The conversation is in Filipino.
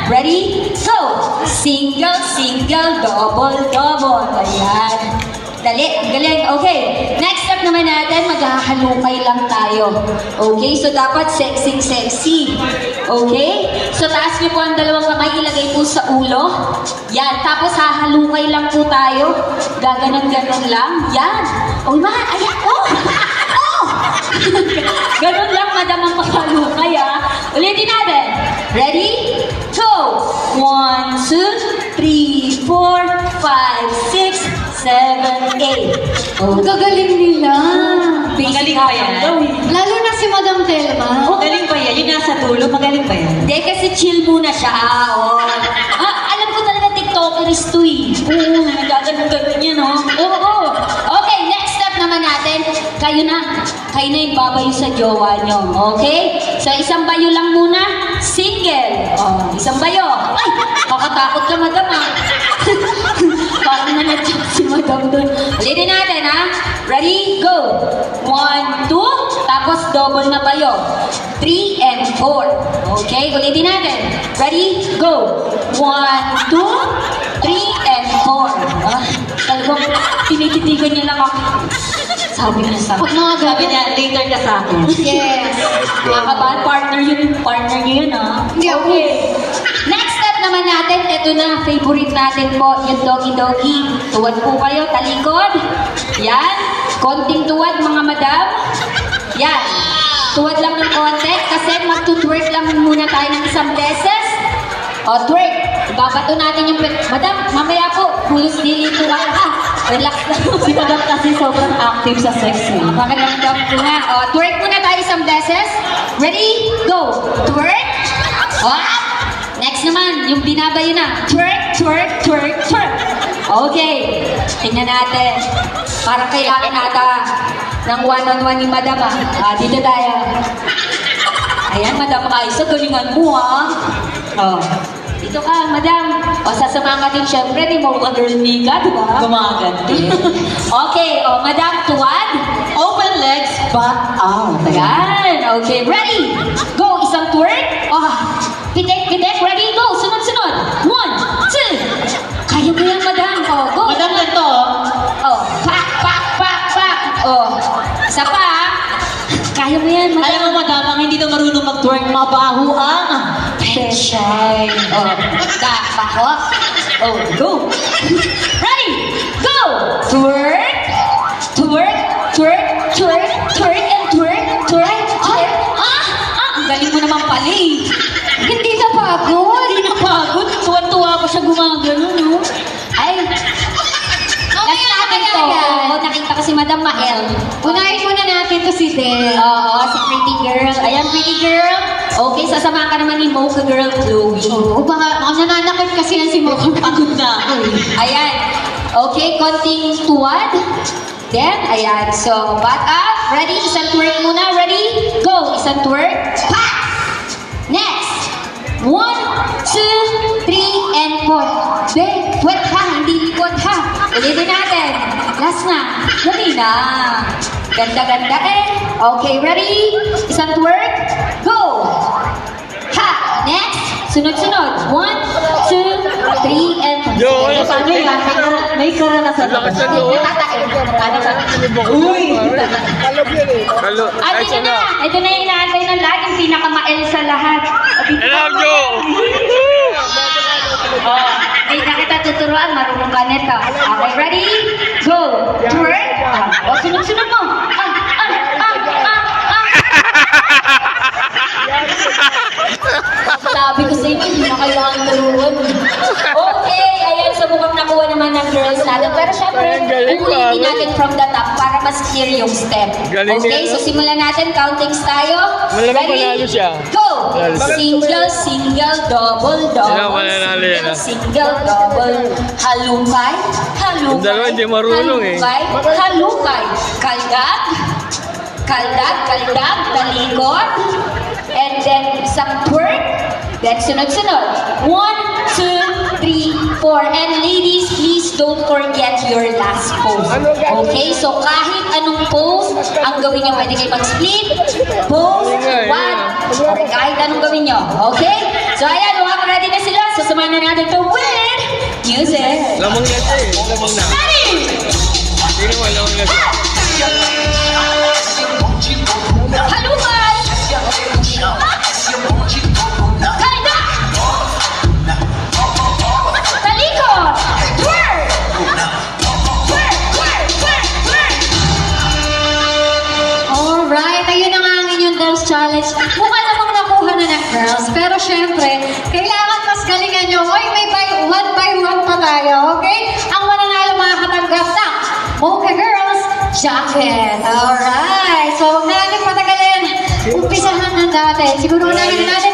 Ready? Go! Single, single, double, double. Ayan. Dali, ang galing. Okay, next step naman natin, maghahalukay lang tayo. Okay, so dapat sexy. Okay? So taas niyo po ang dalawang kamay, ilagay po sa ulo. Yan, tapos hahalukay lang po tayo. Gaganon-ganon lang. Yan. Oh, ayan. Oh! Oh! Ganon lang, madam, ang paghalukay, ha? Ulitin natin. Ready? Go! 1, 2, 3, 4, 5, 6, 7, 8. Oh, Gagaling nila. Magaling pa yan. Lalo na si Madam Telma. Magaling pa yan. Yung nasa dulo, magaling pa yan. Hindi, kasi chill muna siya. Oh. Alam ko talaga TikTokeris to eh. Oo, nagaganon-ganon yan, oh. Oo. Okay, next step naman natin. Kayo na yung babayo sa jowa nyo. Okay? So, isang bayo lang muna. Single. Oh, isang bayo. Ay, makatakot ka, madam, ah. Parang nanadyak si madam doon. Ulitin natin, ha? Ready? Go! 1, 2, tapos double na bayo. 3 and 4. Okay, ulitin natin. Ready? Go! 1, 2, 3 and 4. Talagang tinititigan niya lang ako. Sabi niya sa Pag mga Sabi niya, later ka sa akin. Yes. Nakakabahan, partner niya yun, ha? Hindi ako. Okay. Next step naman natin, ito na, favorite natin po, yung doggy-doggy. Tuwad po kayo, talikod. Yan. Konting tuwad, mga madam. Yan. Tuwad lang ng konti, kasi magtutwerk lang muna tayo ng isang beses. O, twerk. Babato natin yung... Madam, mamaya po, pulos dili po kayo, ha? Relax lang. Si Madam kasi sobrang active sa sex eh. Pakiramdam ko na. O, twerk muna tayo isang beses. Ready? Go! Twerk! O, next naman, yung binabayo na. Twerk, twerk, twerk, twerk. Okay. Tingnan natin. Parang kailangan nata ng one-on-one ni Madam, ha? Dito tayo. Ayan, Madam Kaisa, galingan mo, ha? O, dito ka, Madam. O, sasamahan ka din, syempre, di mo ka girl Nika, di ba? Gumaganti. Okay, o, Madam, tuwad. Open legs, back out. Ayan, okay, ready? Go, isang twerk. Pitek, ready? Go, sunod-sunod. 1, 2. Kaya mo yan, Madam. O, go. Madam, ganito. O, pak. O, isa pa, ha? Kaya mo yan, Madam. Alam mo, Madam, ang hindi na marunong mag-twerk, mabaho ang Penshay. O, bako. O, go. Ready? Go! Twerk. Twerk, twerk, twerk, twerk, and twerk, twerk, twerk. Ang galing mo naman pala eh. Hindi na pagod. Hindi na pagod. Tuwan-tuwa ko siya gumagano, no? Ay. Last natin to. Oo, nakita ko si Madam Mael. Unahin muna natin to si Del. Oo, si Pretty Girl. Ayan, Pretty Girl. Okay, sasamahan ka naman ni Mocha Girl Chloe. Oo, baka nananakit kasi yan si Mocha. pagod na ako eh. Ayan. Okay, konting tuwad. Then, ayan. So, back up. Ready? Isang twerk muna. Ready? Go! Isang twerk. Pa! Next! 1, 2, 3, and 4. Then, twerk ha. Hindi likod ha. Ulitin natin. Last na. Dali na. Ganda-ganda eh. Okay, ready? Isang twerk. Go! Ha! Next! Sunod-sunod. 1, 2, 3, and 4. Yo, ano Paano yan? May karanasan ako. Lakas ng loob. Uy! Kalo. Ay, Ito na! Ito na yung inaantay ng lahat, yung pinakamael sa lahat. I love you! Ay, na kita tuturuan, marunong ka nito. Okay, ready? Go! Twerk! O, sunod-sunod mo! Sabi ko sa inyo, hindi na kailangan turuan. Okay, ayan, so mukhang nakuha naman ng girls natin. Pero syempre, Ayan, galing pa, uulitin ah. natin from the top para mas clear yung step. Galing Okay, nila. so simulan natin, countings tayo. Malamang manalo siya. Go! Manalo siya. Single, single, double, double. Sila mananalo yan, ah. Single, double, halukay, halukay. Yung dalawa hindi marunong eh. Halukay, halukay. Kaldag, kaldag, talikod. And then, isang twerk. Then, sunod-sunod. 1, 2, 3, 4. And ladies, please don't forget your last pose. Okay? So, kahit anong pose ang gawin nyo. Pwede kayo mag-split, pose, one. Okay, kahit anong gawin nyo. Okay? So, ayan, mukhang ready na sila. Lamang na. Ready? Sino mo, lamang na siya. Halukay! Kaya! Talikod! Twerk! Twerk! Twerk! Twerk! Twerk! Alright, ayun na nga ang inyong dance challenge. Mukha namang nakuha na ng girls. Pero syempre, kailangan mas galingan nyo. Oy, may one by one pa tayo, okay? Ang mananalo makakatanggap ng Mocha Girls Jacket. Alright, so huwag na natin patagalin. Umpisahan na natin. Siguro unahin na natin